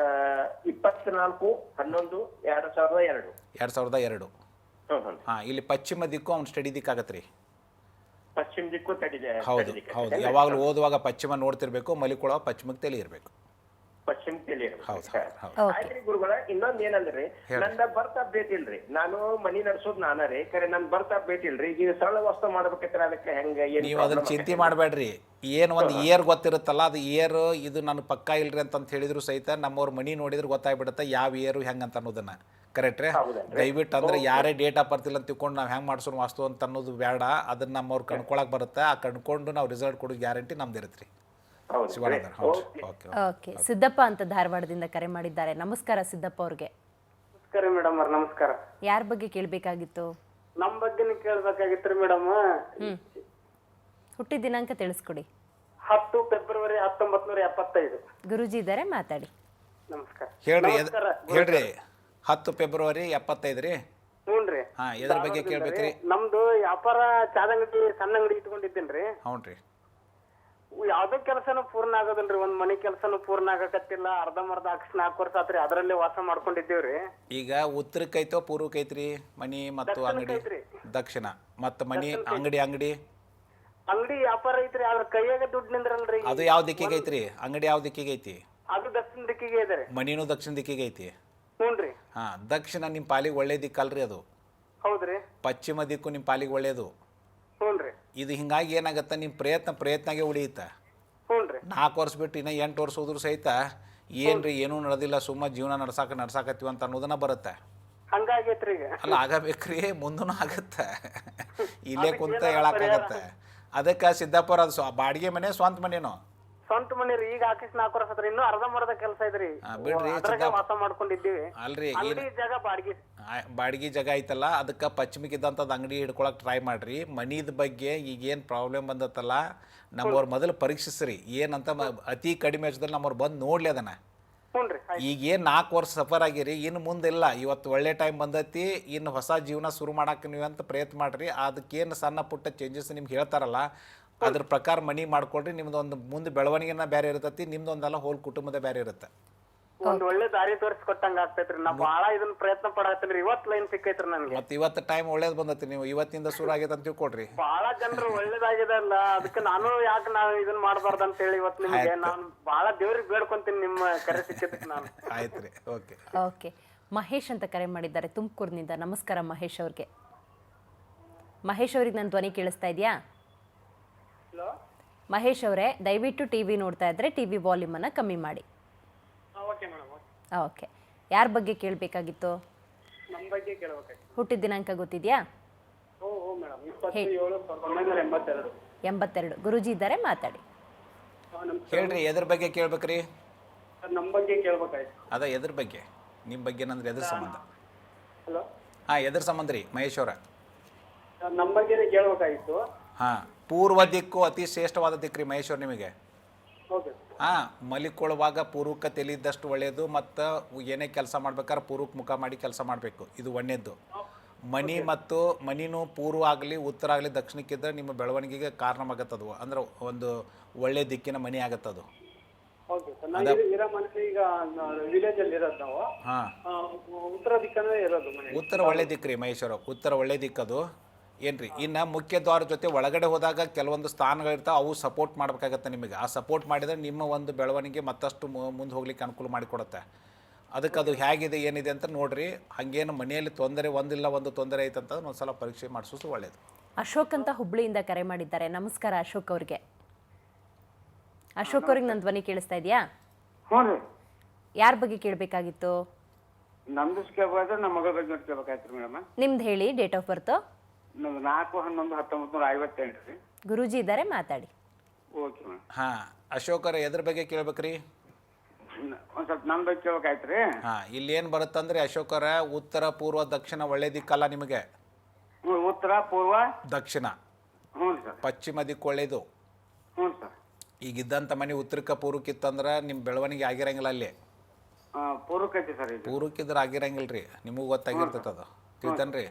E: 24/11/2002.
C: 2002. ಇಲ್ಲಿ ಪಶ್ಚಿಮ ದಿಕ್ಕು ಅವ್ನು ಸ್ಟಡಿ ದಿಕ್ಕಾಗತ್ರಿ.
E: ಪಶ್ಚಿಮ ದಿಕ್ಕು ತಡಿದೆ.
C: ಹೌದು ಹೌದು, ಯಾವಾಗಲೂ ಓದುವಾಗ ಪಶ್ಚಿಮ ನೋಡ್ತಿರ್ಬೇಕು, ಮಲಿಕೊಳವಾಗ ಪಶ್ಚಿಮಕ್ಕೆ ತಲೆ ಇರಬೇಕು.
E: ಪಶ್ಚಿಮ ತಲೆ.
A: ಓಕೆ
E: ಗುರುಗಳ ಇನ್ನೊಂದ್ ಏನಂದ್ರಿ, ನಂದ ಬರ್ತ್ ಅಪ್ಡೇಟ್ ಇಲ್ರಿ. ನಾನು ಮನಿ ನಡ್ಸೋದ್ ನಾನರಿ, ಖರೆ ನನ್ ಬರ್ತ್ ಅಪ್ಡೇಟ್ ಇಲ್ರಿ. ಈಗ ಸರಳ ವಸ್ತು ಮಾಡ್ಬೇಕೈತ್ರ, ಅದಕ್ಕೆ ಹೆಂಗ?
C: ನೀವು ಅದನ್ನ ಚಿಂತೆ ಮಾಡಬೇಡ್ರಿ. ಏನು ಒಂದು ಇಯರ್ ಗೊತ್ತಿರುತ್ತಲ್ಲ, ಅದು ಇಯರ್ ಇದು ನನ್ನ ಪಕ್ಕ ಇಲ್ರಿ ಅಂತ ಹೇಳಿದ್ರು ಸಹಿತ ನಮ್ಮವ್ರ ಮನಿ ನೋಡಿದ್ರೆ ಗೊತ್ತಾಗ್ಬಿಡುತ್ತೆ ಯಾವ ಇಯರು ಹೆಂಗಂತ ಅನ್ನೋದನ್ನ. ಕರೆಕ್ಟ್ ರೀ? ದಯವಿಟ್ಟು ಅಂದ್ರೆ ಯಾರೇ ಡೇಟ್ ಆಫ್ ಬರ್ತ್ ಇಲ್ಲ ಅಂತ ತಿಳ್ಕೊಂಡು ನಾವು ಹೆಂಗೆ ಮಾಡ್ಸೋಣ ವಾಸ್ತು ಅಂತ ಅನ್ನೋದು ಬೇಡ. ಅದನ್ನ ನಮ್ಮವ್ರು ಕಣ್ಕೊಳಕ್ ಬರುತ್ತೆ. ಆ ಕಣ್ಕೊಂಡು ನಾವು ರಿಸಲ್ಟ್ ಕೊಡೋ ಗ್ಯಾರಂಟಿ ನಮ್ದು ಇರುತ್ತೆ ರೀ.
A: ಓಕೆ, ಸಿದ್ದಪ್ಪ ಅಂತ ಧಾರವಾಡದಿಂದ ಕರೆ ಮಾಡಿದ್ದಾರೆ. ನಮಸ್ಕಾರ ಸಿದ್ದಪ್ಪ ಅವ್ರಿಗೆ.
F: ನಮಸ್ಕಾರ ಮೇಡಮ್. ನಮಸ್ಕಾರ.
A: ಯಾರ ಬಗ್ಗೆ ಕೇಳಬೇಕಾಗಿತ್ತು?
F: ನಮ್ಮ ಬಗ್ಗೆನೇ ಕೇಳಬೇಕಾಗಿತ್ತು ಮೇಡಮ್.
A: ಹುಟ್ಟಿದ ದಿನಾಂಕ ತಿಳಿಸ್ಕೊಡಿ.
F: 10 ಫೆಬ್ರವರಿ 1975.
A: ಗುರೂಜಿ ಇದ್ದಾರೆ, ಮಾತಾಡಿ.
F: ನಮಸ್ಕಾರ.
C: ಹೇಳ್ರಿ. 10 ಫೆಬ್ರವರಿ 75 ರೀ?
F: ಹ್ಞೂನ್ರಿ.
C: ಎದ್ರ ಬಗ್ಗೆ ಕೇಳ್ಬೇಕ್ರಿ?
F: ನಮ್ದು ವ್ಯಾಪಾರ ಚಾದಂಗಡಿ ಸಣ್ಣ ಅಂಗಡಿ ಇಟ್ಕೊಂಡಿದ್ದೇನ್ರಿ.
C: ಹೌನ್ರಿ.
F: ಯಾವ್ದೋ ಕೆಲಸನೂ ಪೂರ್ಣ ಆಗೋದಿಲ್ರಿ. ಒಂದ್ ಮನೆ ಕೆಲಸನೂ ಪೂರ್ಣ ಆಗಕತ್ತಿಲ್ಲ. ಅರ್ಧಂಬರ್ಧ 4 ವರ್ಷ ಆತ್ರಿ ಅದರಲ್ಲೇ ವಾಸ ಮಾಡ್ಕೊಂಡಿದ್ದೇವ್ರಿ.
C: ಈಗ ಉತ್ತರಕ್ಕೈತೋ ಪೂರ್ವಕ್ಕೈತ್ರಿ ಮನಿ ಮತ್ತು ಅಂಗಡಿ? ದಕ್ಷಿಣ. ಮತ್ತ ಮನಿ ಅಂಗಡಿ
F: ವ್ಯಾಪಾರ ಐತ್ರಿ. ಅದ್ರ ಕೈಯಾಗ ದುಡ್ಡು ನಿಂದ್ರಲ್ರಿ.
C: ಅದು ಯಾವ ದಿಕ್ಕಿಗೆ ಐತ್ರಿ? ಅಂಗಡಿ ಯಾವ ದಿಕ್ಕಿಗೆ ಐತಿ?
F: ಅದು ದಕ್ಷಿಣ ದಿಕ್ಕಿಗೆ ಇದೆ.
C: ಮನಿನೂ ದಕ್ಷಿಣ ದಿಕ್ಕಿಗೆ ಐತಿ?
F: ಹ್ಞೂನ್ರಿ.
C: ದಕ್ಷಿಣ ನಿಮ್ ಪಾಲಿಗೆ ಒಳ್ಳೆ ದಿಕ್ಕಲ್ರಿ ಅದು.
F: ಹೌದ್ರಿ.
C: ಪಶ್ಚಿಮ ದಿಕ್ಕು ನಿಮ್ ಪಾಲಿಗೆ ಒಳ್ಳೇದು.
F: ಹ್ಞೂನ್ರಿ.
C: ಇದು ಹಿಂಗಾಗಿ ಏನಾಗತ್ತ, ನಿಮ್ ಪ್ರಯತ್ನಾಗೆ ಉಳಿಯುತ್ತ.
F: ಹ್ಞೂನ್ರಿ.
C: 4 ವರ್ಷ ಬಿಟ್ಟು ಇನ್ನ 8 ವರ್ಷ ಹೋದ್ರು ಸಹಿತ ಏನ್ರಿ ಏನೂ ನಡೆದಿಲ್ಲ, ಸುಮ್ಮ ಜೀವನ ನಡ್ಸಾಕತ್ತೀವಿ ಅಂತ ಅನ್ನೋದನ್ನ ಬರುತ್ತೆ.
F: ಹಂಗಾಗೈತ್ರಿ ಈಗ.
C: ಅಲ್ಲ, ಆಗಬೇಕ್ರಿ, ಮುಂದೂ ಆಗತ್ತ. ಇಲ್ಲೇ ಕುಂತ ಹೇಳಕ್ಕಾಗತ್ತೆ. ಅದಕ್ಕೆ ಸಿದ್ದಾಪುರ ಅದು ಬಾಡಿಗೆ ಮನೆ ಸ್ವಂತ ಮನೇನೋ?
F: ಸ್ವಂತ ಮನೆ ರೀ. ಈಗ 4 ವರ್ಷ ಆತ್ರಿ. ಇನ್ನೂ ಅರ್ಧಂಬರ್ಧ ಕೆಲಸ ಐತ್ರಿ.
C: ಬಿಡ್ರಿ,
F: ವಾಸ ಮಾಡ್ಕೊಂಡಿದ್ದೀವಿ.
C: ಅಲ್ರಿ,
F: ಜಾಗ
C: ಬಾಡಿಗೆ ಜಾಗ ಐತಲ್ಲ, ಅದಕ್ಕೆ ಪಶ್ಚಿಮಕ್ಕಿದ್ದಂಥದ್ದು ಅಂಗಡಿ ಹಿಡ್ಕೊಳಕ್ ಟ್ರೈ ಮಾಡ್ರಿ. ಮನಿದ ಬಗ್ಗೆ ಈಗೇನು ಪ್ರಾಬ್ಲಮ್ ಬಂದತ್ತಲ್ಲ, ನಮ್ಮವ್ರು ಮೊದಲು ಪರೀಕ್ಷಿಸ್ರಿ. ಏನಂತ ಅತಿ ಕಡಿಮೆ ವೆಚ್ಚದಲ್ಲಿ ನಮ್ಮವ್ರು ಬಂದು ನೋಡ್ಲಿ ಅದನ್ನ. ಈಗೇನು 4 ವರ್ಷ ಸಫರ್ ಆಗಿರಿ, ಇನ್ನು ಮುಂದಿಲ್ಲ. ಇವತ್ತು ಒಳ್ಳೆ ಟೈಮ್ ಬಂದೈತಿ, ಇನ್ನು ಹೊಸ ಜೀವನ ಶುರು ಮಾಡಕ್ಕೆ ನೀವಂತ ಪ್ರಯತ್ನ ಮಾಡ್ರಿ. ಅದಕ್ಕೇನು ಸಣ್ಣ ಪುಟ್ಟ ಚೇಂಜಸ್ ನಿಮ್ಗೆ ಹೇಳ್ತಾರಲ್ಲ, ಅದ್ರ ಪ್ರಕಾರ ಮನಿ ಮಾಡ್ಕೊಳ್ರಿ. ನಿಮ್ದು ಒಂದು ಮುಂದೆ ಬೆಳವಣಿಗೆನ ಬೇರೆ ಇರ್ತೈತಿ, ನಿಮ್ದೊಂದಲ್ಲ ಹೋಲ್ ಕುಟುಂಬದ ಬೇರೆ ಇರುತ್ತೆ.
F: ಒಂದ್ ಒಳ್ಳೆ ದಾರಿ ತೋರಿಸ್ಕೊಟ್ಟಂಗ ಆಗ್ತೈತ್ರಿ. ನಾ ಬಾಳ ಇದನ್ನ ಪ್ರಯತ್ನ ಪಡಾತೇನ್ರಿ. ಇವತ್ ಲೈನ್ ಸಿಕ್ಕೈತ್ರಿ ನನ್ಗೆ.
C: ಮತ್ತೆ ಇವತ್ತು ಟೈಮ್ ಒಳ್ಳೇದು ಬಂದೈತಿ, ನೀವು ಇವತ್ತಿಂದ ಶುರು ಆಗೈತೆ ಅಂತ ತಿಳ್ಕೊಡ್ರಿ.
F: ಬಾಳ ಜನರು ಒಳ್ಳೇದಾಗಿದೆ ಅಲ್ಲ, ಅದಕ್ಕೆ ನಾನು ಯಾಕೆ ನಾವ್ ಇದನ್ನ ಮಾಡ್ಬಾರ್ದು ಅಂತ ಹೇಳಿ ಇವತ್ತು ನಿಮ್ಗೆ ನಾನು ಬಾಳ ದೇವ್ರಿಗೆ ಬೇಡ್ಕೊಂತೀನಿ ನಿಮ್ಮ ಕರೆ ಸಿಕ್ಕಿದ್ದಕ್ಕೆ ನಾನು.
C: ಆಯ್ತು ರೀ, ಓಕೆ.
A: ಓಕೆ, ಮಹೇಶ್ ಅಂತ ಕರೆ ಮಾಡಿದ್ದಾರೆ ತುಮಕೂರಿನಿಂದ. ನಮಸ್ಕಾರ ಮಹೇಶ್ ಅವ್ರಿಗೆ. ಮಹೇಶ್ ಅವ್ರಿಗೆ ನನ್ನ ಧ್ವನಿ ಕೇಳಿಸ್ತಾ ಇದೆಯಾ? ಮಹೇಶ್ ಅವರೇ, ದಯವಿಟ್ಟು ಟಿ ವಿ ನೋಡ್ತಾ ಇದ್ರೆ ಟಿ ವಿ ವಾಲ್ಯೂಮನ್ನು ಕಮ್ಮಿ ಮಾಡಿ. ಓಕೆ, ಯಾರ ಬಗ್ಗೆ ಕೇಳಬೇಕಾಗಿತ್ತು?
F: ನಮ್ಮ ಬಗ್ಗೆ ಕೇಳಬೇಕಾಗಿತ್ತು.
A: ಹುಟ್ಟಿದ ದಿನಾಂಕ ಗೊತ್ತಿದೆಯಾ?
F: ಓ ಮೇಡಮ್, 27/1982.
A: 82. ಗುರೂಜಿ ಇದ್ದಾರೆ, ಮಾತಾಡಿ.
C: ಹೇಳ್ರಿ, ಎದ್ರ ಬಗ್ಗೆ ಕೇಳ್ಬೇಕ್ರಿ?
F: ನಮ್ಮ ಬಗ್ಗೆ ಕೇಳ್ಬೇಕಾಯ್ತು.
C: ಅದ ಎದ್ರ ಬಗ್ಗೆ? ನಿಮ್ಮ ಬಗ್ಗೆ ಅಂದ್ರೆ ಎದ್ರ ಸಂಬಂಧ?
F: ಹಲೋ,
C: ಹಾಂ, ಎದ್ರ ಸಂಬಂಧ ರೀ ಮಹೇಶ್ ಅವರ?
F: ನಮ್ಮ ಬಗ್ಗೆನೇ ಕೇಳ್ಬೇಕಾಗಿತ್ತು.
C: ಹಾಂ, ಪೂರ್ವ ದಿಕ್ಕು ಅತಿ ಶ್ರೇಷ್ಠವಾದ ದಿಕ್ಕು ರೀ ಮಹೇಶ್ ಅವ್ರು ನಿಮಗೆ.
F: ಓಕೆ.
C: ಹಾಂ, ಮಲಿಕೊಳ್ಳುವಾಗ ಪೂರ್ವಕ್ಕೆ ತೆಲಿದ್ದಷ್ಟು ಒಳ್ಳೆಯದು. ಮತ್ತು ಏನೇ ಕೆಲಸ ಮಾಡ್ಬೇಕಾದ್ರೆ ಪೂರ್ವಕ್ಕೆ ಮುಖ ಮಾಡಿ ಕೆಲಸ ಮಾಡಬೇಕು, ಇದು ಒಂದೇದ್ದು. ಮನಿ ಮತ್ತು ಮನಿನೂ ಪೂರ್ವ ಆಗಲಿ ಉತ್ತರ ಆಗಲಿ ದಕ್ಷಿಣಕ್ಕಿದ್ದರೆ ನಿಮ್ಮ ಬೆಳವಣಿಗೆಗೆ ಕಾರಣವಾಗತ್ತದು. ಅಂದ್ರೆ ಒಂದು ಒಳ್ಳೆ ದಿಕ್ಕಿನ ಮನಿ ಆಗತ್ತದು.
F: ಓಕೆ ಸರ್, ನಾನು ಇರೋ ಮನೆ ಈಗ ವಿಲೇಜ್ ಅಲ್ಲಿ ಇರೋದು ನಾವು.
C: ಹಾಂ,
F: ಉತ್ತರ ದಿಕ್ಕನೇ ಇರೋದು ಮನೆ.
C: ಉತ್ತರ ಒಳ್ಳೆ ದಿಕ್ಕು ರೀ ಮಹೇಶ್ವರ, ಉತ್ತರ ಒಳ್ಳೆ ದಿಕ್ಕದು. ಏನ್ರಿ, ಇನ್ನು ಮುಖ್ಯ ದ್ವಾರ ಜೊತೆ ಒಳಗಡೆ ಹೋದಾಗ ಕೆಲವೊಂದು ಸ್ಥಾನಗಳಿರ್ತಾವೆ, ಅವು ಸಪೋರ್ಟ್ ಮಾಡಬೇಕಾಗತ್ತೆ ನಿಮಗೆ. ಆ ಸಪೋರ್ಟ್ ಮಾಡಿದರೆ ನಿಮ್ಮ ಒಂದು ಬೆಳವಣಿಗೆ ಮತ್ತಷ್ಟು ಮುಂದೆ ಹೋಗ್ಲಿಕ್ಕೆ ಅನುಕೂಲ ಮಾಡಿಕೊಡುತ್ತೆ. ಅದಕ್ಕೆ ಅದು ಹೇಗಿದೆ ಏನಿದೆ ಅಂತ ನೋಡ್ರಿ. ಹಾಗೇನು ಮನೆಯಲ್ಲಿ ತೊಂದರೆ ಒಂದಿಲ್ಲ ಒಂದು ತೊಂದರೆ ಐತೆ ಅಂತ ಒಂದು ಸಲ ಪರೀಕ್ಷೆ ಮಾಡಿಸೋದು ಒಳ್ಳೆಯದು.
A: ಅಶೋಕ್ ಅಂತ ಹುಬ್ಳಿಯಿಂದ ಕರೆ ಮಾಡಿದ್ದಾರೆ. ನಮಸ್ಕಾರ ಅಶೋಕ್ ಅವ್ರಿಗೆ. ಅಶೋಕ್ ಅವ್ರಿಗೆ ನನ್ನ ಧ್ವನಿ ಕೇಳಿಸ್ತಾ ಇದೆಯಾ?
F: ಹ್ಞೂ ರೀ.
A: ಯಾರ ಬಗ್ಗೆ ಕೇಳಬೇಕಾಗಿತ್ತು?
F: ನಮ್ದು ಕೇಳ್ಬೇಕಾದ್ರೆ ನಮ್ಮ ಮಗಳ ಬಗ್ಗೆ ಕೇಳ್ಬೇಕಾಯ್ತು ಮೇಡಮ್.
A: ನಿಮ್ದು ಹೇಳಿ, ಡೇಟ್ ಆಫ್ ಬರ್ತು?
F: ನಮ್ದು 4/11/1958 ರೀ.
A: ಗುರೂಜಿ ಇದ್ದಾರೆ, ಮಾತಾಡಿ.
F: Okay madam.
C: ಹಾಂ, ಅಶೋಕರ ಎದ್ರ ಬಗ್ಗೆ ಕೇಳ್ಬೇಕ್ರಿ?
F: ಒಂದು ಸ್ವಲ್ಪ ನಮ್ಮ ಬಗ್ಗೆ ಕೇಳ್ಬೇಕಾಯ್ತು ರೀ.
C: ಹಾಂ, ಇಲ್ಲಿ ಏನು ಬರುತ್ತಂದ್ರೆ ಅಶೋಕರ ಉತ್ತರ ಪೂರ್ವ ದಕ್ಷಿಣ ಒಳ್ಳೆ ದಿಕ್ಕಲ್ಲ ನಿಮಗೆ.
F: ಉತ್ತರ ಪೂರ್ವ
C: ದಕ್ಷಿಣ.
F: ಹ್ಞೂ ಸರ್.
C: ಪಶ್ಚಿಮ ದಿಕ್ಕು ಒಳ್ಳೇದು.
F: ಹ್ಞೂ ಸರ್.
C: ಈಗಿದ್ದಂಥ ಮನೆ ಉತ್ತರಕ್ಕೆ ಪೂರ್ವಕ್ಕಿತ್ತಂದ್ರೆ ನಿಮ್ಮ ಬೆಳವಣಿಗೆ ಆಗಿರಂಗಿಲ್ಲ. ಅಲ್ಲಿ
F: ಪೂರ್ವಕ್ಕೈತಿ ಸರ್. ಇದು
C: ಪೂರ್ವಕ್ಕಿದ್ರೆ ಆಗಿರಂಗಿಲ್ಲ ರೀ, ನಿಮಗೂ ಗೊತ್ತಾಗಿರ್ತೈತೆ ಅದು, ತಿಳ್ತಾನೆ ರೀ.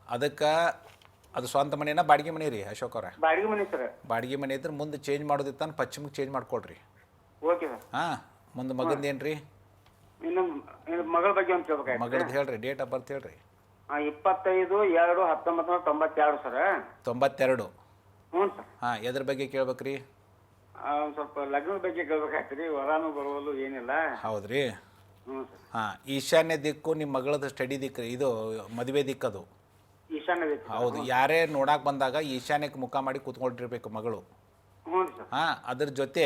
C: ಅದಕ್ಕೆ ಅದು ಸ್ವಂತ ಮನೆನ ಬಾಡಿಗೆ ಮನೆ ರೀ ಅಶೋಕ್ ಅವ್ರೆ?
F: ಬಾಡಿಗೆ ಮನೆ ಸರ್.
C: ಬಾಡಿಗೆ ಮನೆ ಇದ್ರೆ ಮುಂದೆ ಚೇಂಜ್ ಮಾಡೋದಿತ್ತಾನ ಪಶ್ಚಿಮಕ್ಕೆ ಚೇಂಜ್ ಮಾಡ್ಕೊಡ್ರಿ.
F: Okay sir.
C: ಹಾಂ, ಮುಂದೆ ಮಗಂದು ಏನು ರೀ?
F: ಇನ್ನು ಮಗಳ ಬಗ್ಗೆ ಒಂದು ಕೇಳ್ಬೇಕಾಯ್ತು.
C: ಮಗಳದ್ದು ಹೇಳ್ರಿ, ಡೇಟ್ ಆಫ್ ಬರ್ತ್ ಹೇಳ್ರಿ.
F: 25/2/1992 ಸರ್.
C: 92.
F: ಹ್ಞೂ ಸರ್.
C: ಹಾಂ, ಎದ್ರ ಬಗ್ಗೆ ಕೇಳ್ಬೇಕ್ರಿ?
F: ಒಂದು ಸ್ವಲ್ಪ ಲಗ್ನದ ಬಗ್ಗೆ ಕೇಳ್ಬೇಕಾಯ್ತು ರೀ. ವರಾನು ಬರುವಲು ಏನಿಲ್ಲ.
C: ಹೌದ್ರಿ.
F: ಹ್ಞೂ ಸರ್.
C: ಹಾಂ, ಈಶಾನ್ಯ ದಿಕ್ಕು ನಿಮ್ಮ ಮಗಳದ್ದು ಸ್ಟಡಿ ದಿಕ್ಕು, ಇದು ಮದುವೆ ದಿಕ್ಕದು.
F: ಈಶಾನ್ಯ ದಿಕ್ಕು.
C: ಹೌದು, ಯಾರೇ ನೋಡಕ್ಕೆ ಬಂದಾಗ ಈಶಾನ್ಯಕ್ಕೆ ಮುಖ ಮಾಡಿ ಕೂತ್ಕೊಂಡಿರ್ಬೇಕು ಮಗಳು.
F: ಹ್ಞೂ ಸರ್.
C: ಹಾಂ, ಅದ್ರ ಜೊತೆ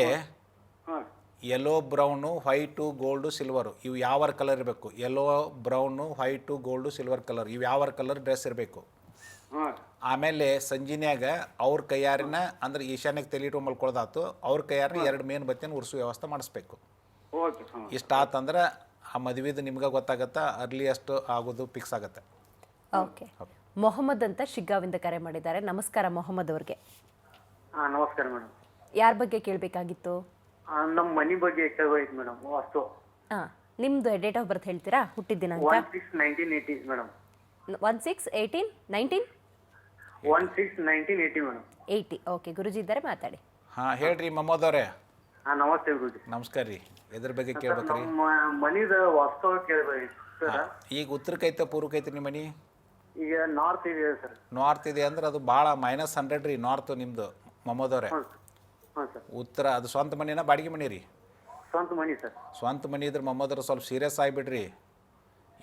F: ಹ್ಞೂ.
C: Yellow brown white gold silver ಇವು ಯಾವ ಕಲರ್ ಇರಬೇಕು? Yellow brown white gold silver colour ಇವು ಯಾವ ಕಲರ್ ಡ್ರೆಸ್ ಇರಬೇಕು.
F: ಹ್ಞೂ.
C: ಆಮೇಲೆ ಸಂಜಿನ್ಯಾಗ ಅವ್ರ ಕೈಯಾರಿನ ಅಂದ್ರೆ ಈಶಾನ್ಯಕ್ಕೆ ತೆಲಿಟ್ಟು ಮಲ್ಕೊಳ್ದಾತು, ಅವ್ರ ಕೈಯಾರಿನ 2 ಮೇನ್ ಬತ್ತಿನ ಉರ್ಸು ವ್ಯವಸ್ಥೆ ಮಾಡಿಸ್ಬೇಕು.
F: ಓಕೆ.
C: ಇಷ್ಟ ಆತಂದ್ರೆ ಆ ಮದುವೆದು ನಿಮ್ಗೆ ಗೊತ್ತಾಗತ್ತಾ, ಅರ್ಲಿಯಸ್ಟ್ ಆಗೋದು ಫಿಕ್ಸ್ ಆಗುತ್ತೆ.
A: ಓಕೆ, ಮೊಹಮ್ಮದ್ ಅಂತ ಶಿಗ್ಗಾವಿಂದ ಕರೆ ಮಾಡಿದ್ದಾರೆ. ನಮಸ್ಕಾರ ಮೊಹಮ್ಮದ್ ಅವ್ರಿಗೆ.
F: ಹಾಂ, ನಮಸ್ಕಾರ ಮೇಡಮ್.
A: ಯಾರ ಬಗ್ಗೆ ಕೇಳಬೇಕಾಗಿತ್ತು?
F: ನಮ್ಮ ಮನೆ ಬಗ್ಗೆ ಕೇಳ್ಬೇಕು ಮೇಡಮ್. ವಾಸ್ತು.
A: ಹಾಂ, ನಿಮ್ಮದು ಡೇಟ್ ಆಫ್ ಬರ್ತ್ ಹೇಳ್ತೀರಾ? ಹುಟ್ಟಿದ ದಿನಾಂಕ?
F: 16/1980 ಮೇಡಮ್.
A: 16/18/19?
F: 16/1980 ಮೇಡಮ್.
A: 80. ಓಕೆ, ಗುರುಜಿ ಇದ್ದಾರೆ, ಮಾತಾಡಿ.
C: ಹಾಂ, ಹೇಳ್ರಿ ಮೊಹಮ್ಮದ್ ಅವರೇ.
F: ಹಾಂ, ನಮಸ್ತೆ ಗುರುಜಿ.
C: ನಮಸ್ಕಾರ ರೀ. ಎದ್ರ ಬಗ್ಗೆ ಕೇಳ್ಬೇಕ್ರಿ?
F: ನಮ್ಮ ಮನಿದ ವಾಸ್ತು ಕೇಳ್ಬೇಕು ಸರ್.
C: ಈಗ ಉತ್ತರಕ್ಕೈತೆ ಪೂರ್ವಕ್ಕೈತೆ ನಿಮ್ಮ ಮನೆ?
F: ಈಗ ನಾರ್ತ್ ಇದೆ ಸರ್.
C: ನಾರ್ತ್ ಇದೆ ಅಂದ್ರೆ ಅದು ಭಾಳ -100 ರೀ ನಾರ್ತ್ ನಿಮ್ಮದು ಮೊಹಮ್ಮದ್ ಅವರೇ.
F: ಹ್ಞೂ ಸರ್.
C: ಉತ್ತರ ಅದು ಸ್ವಂತ ಮನೆನ ಬಾಡಿಗೆ ಮನೆ ರೀ?
F: ಸ್ವಂತ ಮನಿ ಸರ್.
C: ಸ್ವಂತ ಮನೆ ಇದ್ರೆ ಮೊಹಮ್ಮದ್ರ ಸ್ವಲ್ಪ ಸೀರಿಯಸ್ ಆಗಿಬಿಡ್ರಿ.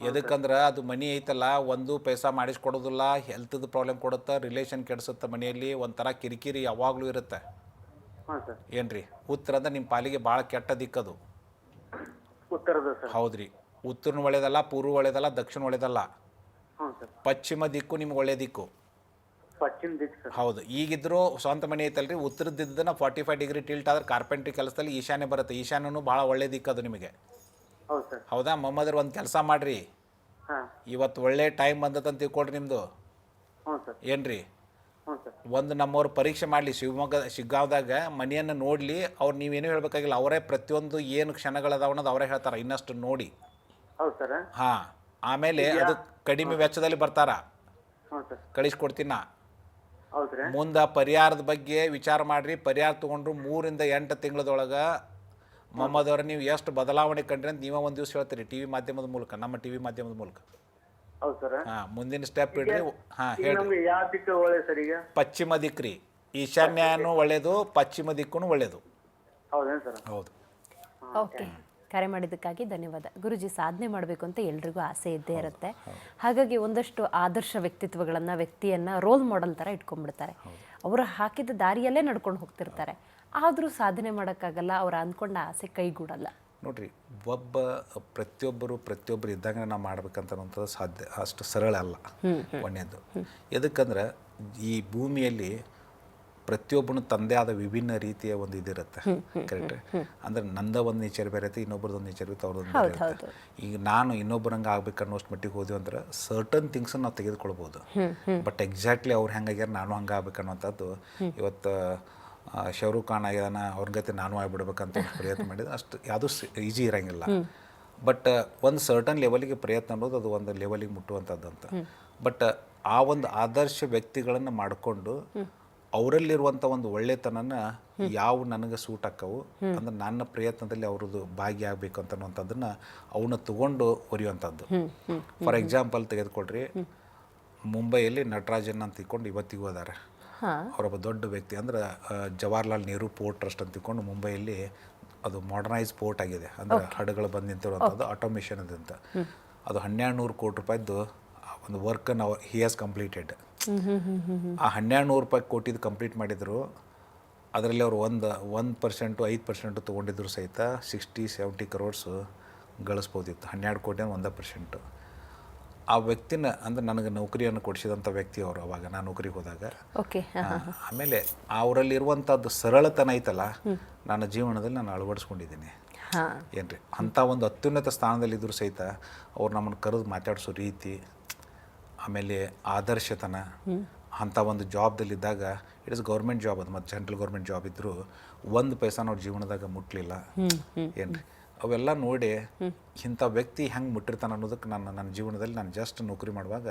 C: ಎದಕ್ಕಂದ್ರೆ ಅದು ಮನೆ ಐತಲ್ಲ, ಒಂದು ಪೈಸಾ ಮಾಡಿಸ್ಕೊಡೋದಿಲ್ಲ, ಹೆಲ್ತ್ದು ಪ್ರಾಬ್ಲಮ್ ಕೊಡುತ್ತೆ, ರಿಲೇಷನ್ ಕೆಡಿಸುತ್ತೆ, ಮನೆಯಲ್ಲಿ ಒಂಥರ ಕಿರಿಕಿರಿ ಯಾವಾಗಲೂ ಇರುತ್ತೆ.
F: ಹಾಂ ಸರ್.
C: ಏನು ರೀ, ಉತ್ತರ ಅಂದ್ರೆ ನಿಮ್ಮ ಪಾಲಿಗೆ ಭಾಳ ಕೆಟ್ಟ ದಿಕ್ಕದು.
F: ಉತ್ತರದ ಸರ್.
C: ಹೌದು ರೀ, ಉತ್ತರನೂ ಒಳ್ಳೇದಲ್ಲ, ಪೂರ್ವ ಒಳ್ಳೇದಲ್ಲ, ದಕ್ಷಿಣ ಒಳ್ಳೇದಲ್ಲ.
F: ಹ್ಞೂ ಸರ್.
C: ಪಶ್ಚಿಮ ದಿಕ್ಕು ನಿಮ್ಗೆ ಒಳ್ಳೆ ದಿಕ್ಕು.
F: ಪಶ್ಚಿಮ ದಿಕ್ಕು ಸರ್.
C: ಹೌದು, ಈಗಿದ್ರು ಸ್ವಂತ ಮನೆ ಐತಲ್ರಿ, ಉತ್ತರದಿದ್ದನ್ನ 45 ಡಿಗ್ರಿ ಟಿಲ್ಟ್ ಆದ್ರೆ ಕಾರ್ಪೆಂಟ್ರಿ ಕೆಲಸದಲ್ಲಿ ಈಶಾನ್ಯ ಬರುತ್ತೆ. ಈಶಾನ್ಯನೂ ಭಾಳ ಒಳ್ಳೆ ದಿಕ್ಕದು ನಿಮಗೆ.
F: ಹೌದು ಸರ್.
C: ಹೌದಾ ಮೊಹಮ್ಮದ್ರ? ಒಂದು ಕೆಲಸ ಮಾಡಿರಿ,
F: ಹಾಂ.
C: ಇವತ್ತು ಒಳ್ಳೆ ಟೈಮ್ ಬಂದದಂತ ತಿಳ್ಕೊಡ್ರಿ ನಿಮ್ಮದು.
F: ಹ್ಞೂ ಸರ್.
C: ಏನು ರೀ,
F: ಹ್ಞೂ ಸರ್.
C: ಒಂದು ನಮ್ಮವ್ರು ಪರೀಕ್ಷೆ ಮಾಡಲಿ ಶಿಗ್ಗಾವ್ದಾಗ ಮನೆಯನ್ನು ನೋಡಲಿ. ಅವ್ರು ನೀವೇನು ಹೇಳಬೇಕಾಗಿಲ್ಲ, ಅವರೇ ಪ್ರತಿಯೊಂದು ಏನು ಕ್ಷಣಗಳದಾವ ಅನ್ನೋದು ಅವರೇ ಹೇಳ್ತಾರೆ, ಇನ್ನಷ್ಟು ನೋಡಿ.
F: ಹೌದು ಸರ್.
C: ಹಾಂ, ಆಮೇಲೆ ಅದು ಕಡಿಮೆ ವೆಚ್ಚದಲ್ಲಿ ಬರ್ತಾರ,
F: ಹ್ಞೂ ಸರ್.
C: ಕಳಿಸ್ಕೊಡ್ತೀನಿ ನಾ.
F: ಹೌದ್ರಿ.
C: ಮುಂದೆ ಪರಿಹಾರದ ಬಗ್ಗೆ ವಿಚಾರ ಮಾಡಿರಿ. ಪರಿಹಾರ ತೊಗೊಂಡ್ರು 3 ರಿಂದ 8 ತಿಂಗಳದೊಳಗೆ ಮೊಹಮ್ಮದ್ ಅವ್ರ ನೀವು ಎಷ್ಟು ಬದಲಾವಣೆ ಕಂಡ್ರಿ ಅಂತ ನೀವೇ ಒಂದು ದಿವಸ ಹೇಳ್ತೀರಿ ಟಿ ವಿ ಮಾಧ್ಯಮದ ಮೂಲಕ, ನಮ್ಮ ಟಿ ವಿ ಮಾಧ್ಯಮದ ಮೂಲಕ.
F: ಹೌದು ಸರ್.
C: ಹಾಂ, ಮುಂದಿನ ಸ್ಟೆಪ್ ಇಡ್ರಿ. ಹಾಂ ಹೇಳಿ.
F: ನಮ್ಗೆ ಯಾವ ದಿಕ್ಕು ಒಳ್ಳೆ ಸರ್ ಈಗ?
C: ಪಶ್ಚಿಮ ದಿಕ್ಕು ರೀ. ಈಶಾನ್ಯನೂ ಒಳ್ಳೇದು, ಪಶ್ಚಿಮ ದಿಕ್ಕೂ ಒಳ್ಳೇದು.
F: ಹೌದೇನು ಸರ್?
C: ಹೌದು.
A: ಓಕೆ, ಕರೆ ಮಾಡಿದ್ದಕ್ಕಾಗಿ ಧನ್ಯವಾದ. ಗುರುಜಿ, ಸಾಧನೆ ಮಾಡಬೇಕು ಅಂತ ಎಲ್ರಿಗೂ ಆಸೆ ಇದ್ದೇ ಇರುತ್ತೆ. ಹಾಗಾಗಿ ಒಂದಷ್ಟು ಆದರ್ಶ ವ್ಯಕ್ತಿಯನ್ನು ರೋಲ್ ಮಾಡೆಲ್ ಥರ ಇಟ್ಕೊಂಡ್ಬಿಡ್ತಾರೆ. ಅವರು ಹಾಕಿದ ದಾರಿಯಲ್ಲೇ ನಡ್ಕೊಂಡು ಹೋಗ್ತಿರ್ತಾರೆ. ಆದರೂ ಸಾಧನೆ ಮಾಡೋಕ್ಕಾಗಲ್ಲ, ಅವ್ರು ಅಂದ್ಕೊಂಡ ಆಸೆ ಕೈಗೂಡಲ್ಲ.
C: ನೋಡ್ರಿ, ಪ್ರತಿಯೊಬ್ಬರು ಇದ್ದಾಗ ನಾವು ಮಾಡ್ಬೇಕಂತಂಥದ್ದು ಸಾಧ್ಯ ಅಷ್ಟು ಸರಳ ಅಲ್ಲ. ಒಂದೇದು ಎದಕ್ಕಂದ್ರೆ ಈ ಭೂಮಿಯಲ್ಲಿ ಪ್ರತಿಯೊಬ್ಬನು ತಂದೆ ಆದ ವಿಭಿನ್ನ ರೀತಿಯ ಒಂದು ಇದಿರುತ್ತೆ. ಕರೆಕ್ಟ್. ಅಂದ್ರೆ ನಂದ ಒಂದು ನೇಚರ್ ಬೇರೆ ಇರುತ್ತೆ, ಇನ್ನೊಬ್ರದ್ದು ಒಂದು ನೇಚರ್ ಇರುತ್ತೆ, ಅವ್ರದ್ದು ಬೇರೆ ಇರುತ್ತೆ. ಈಗ ನಾನು ಇನ್ನೊಬ್ಬರಂಗೆ ಆಗ್ಬೇಕು ಅನ್ನೋಷ್ಟು ಮಟ್ಟಿಗೆ ಹೋದ್ವಿ ಅಂದ್ರೆ ಸರ್ಟನ್ ಥಿಂಗ್ಸ್ ನಾವು ತೆಗೆದುಕೊಳ್ಬೋದು. ಬಟ್ ಎಕ್ಸಾಕ್ಟ್ಲಿ ಅವ್ರು ಹೆಂಗಾಗ್ಯಾರ ನಾನು ಹಂಗೆ ಆಗ್ಬೇಕು ಅನ್ನೋಂಥದ್ದು ಇವತ್ತು ಶಾರುಖ್ ಖಾನ್ ಆಗ್ಯಾನ, ಅವ್ರ ಗತಿ ನಾನು ಆಗ್ಬಿಡ್ಬೇಕಂತ ಪ್ರಯತ್ನ ಮಾಡಿದ್ರೆ ಅಷ್ಟು ಯಾವುದೂ ಈಜಿ ಇರೋಂಗಿಲ್ಲ. ಬಟ್ ಒಂದು ಸರ್ಟನ್ ಲೆವೆಲಿಗೆ ಪ್ರಯತ್ನ ಅನ್ನೋದು ಅದು ಒಂದು ಲೆವೆಲಿಗೆ ಮುಟ್ಟುವಂಥದ್ದು ಅಂತ. ಬಟ್ ಆ ಒಂದು ಆದರ್ಶ ವ್ಯಕ್ತಿಗಳನ್ನು ಮಾಡಿಕೊಂಡು ಅವರಲ್ಲಿರುವಂಥ ಒಂದು ಒಳ್ಳೆತನನ ಯಾವ ನನಗೆ ಸೂಟ್ ಆಕ್ಕವು ಅಂದ್ರೆ ನನ್ನ ಪ್ರಯತ್ನದಲ್ಲಿ ಅವ್ರದ್ದು ಭಾಗಿಯಾಗಬೇಕು ಅಂತನ್ನುವಂಥದ್ದನ್ನು ಅವನ್ನ ತಗೊಂಡು ಒರೆಯುವಂಥದ್ದು. ಫಾರ್ ಎಕ್ಸಾಂಪಲ್ ತೆಗೆದುಕೊಳ್ರಿ, ಮುಂಬೈಯಲ್ಲಿ ನಟರಾಜನ್ ಅಂತ ತಿಳ್ಕೊಂಡು ಇವತ್ತಿಗೂ ಅದಾರೆ. ಅವರೊಬ್ಬ ದೊಡ್ಡ ವ್ಯಕ್ತಿ. ಅಂದ್ರೆ ಜವಾಹರ್ಲಾಲ್ ನೆಹರು ಪೋರ್ಟ್ ಟ್ರಸ್ಟ್ ಅಂತ ತಿಳ್ಕೊಂಡು ಮುಂಬೈಯಲ್ಲಿ ಅದು ಮಾಡರ್ನೈಸ್ ಪೋರ್ಟ್ ಆಗಿದೆ. ಅಂದರೆ ಹಡಗಳು ಬಂದು ನಿಂತಿರುವಂಥದ್ದು ಆಟೋಮೇಷನ್ ಅಂತ. ಅದು 1200 ಕೋಟಿ ರೂಪಾಯಿದ್ದು ಒಂದು ವರ್ಕನ್ನು ಹಿ ಹ್ಯಾಸ್ ಕಂಪ್ಲೀಟೆಡ್. ಆ 1200 ಕೋಟಿದು ಕಂಪ್ಲೀಟ್ ಮಾಡಿದರು. ಅದರಲ್ಲಿ ಅವರು 1% 5% ತೊಗೊಂಡಿದ್ರು ಸಹಿತ 60-70 crores ಗಳಿಸ್ಬೋದಿತ್ತು. 12 ಕೋಟಿ 1%. ಆ ವ್ಯಕ್ತಿನ ಅಂದ್ರೆ ನನಗೆ ನೌಕರಿಯನ್ನು ಕೊಡಿಸಿದಂಥ ವ್ಯಕ್ತಿ ಅವರು. ಅವಾಗ ನಾನು ನೌಕರಿಗೆ ಹೋದಾಗ. ಆಮೇಲೆ ಅವರಲ್ಲಿರುವಂಥದ್ದು ಸರಳತನ ಐತಲ್ಲ, ನನ್ನ ಜೀವನದಲ್ಲಿ ನಾನು ಅಳವಡಿಸ್ಕೊಂಡಿದ್ದೀನಿ. ಏನ್ರಿ, ಅಂಥ ಒಂದು ಅತ್ಯುನ್ನತ ಸ್ಥಾನದಲ್ಲಿದ್ದರೂ ಸಹಿತ ಅವ್ರು ನಮ್ಮನ್ನು ಕರೆದು ಮಾತಾಡಿಸೋ ರೀತಿ, ಆಮೇಲೆ ಆದರ್ಶತನ, ಅಂಥ ಒಂದು ಜಾಬ್ದಲ್ಲಿದ್ದಾಗ ಇಟ್ ಇಸ್ ಗೌರ್ಮೆಂಟ್ ಜಾಬ್, ಅದು ಮತ್ತು ಸೆಂಟ್ರಲ್ ಗೌರ್ಮೆಂಟ್ ಜಾಬ್ ಇದ್ದರೂ 1 ಪೈಸಾ ಅವ್ರ ಜೀವನದಾಗ ಮುಟ್ಲಿಲ್ಲ. ಏನ್ರಿ, ಅವೆಲ್ಲ ನೋಡಿ ಇಂಥ ವ್ಯಕ್ತಿ ಹೆಂಗೆ ಮುಟ್ಟಿರ್ತಾನೆ ಅನ್ನೋದಕ್ಕೆ ನನ್ನ ಜೀವನದಲ್ಲಿ ನಾನು ಜಸ್ಟ್ ನೌಕರಿ ಮಾಡುವಾಗ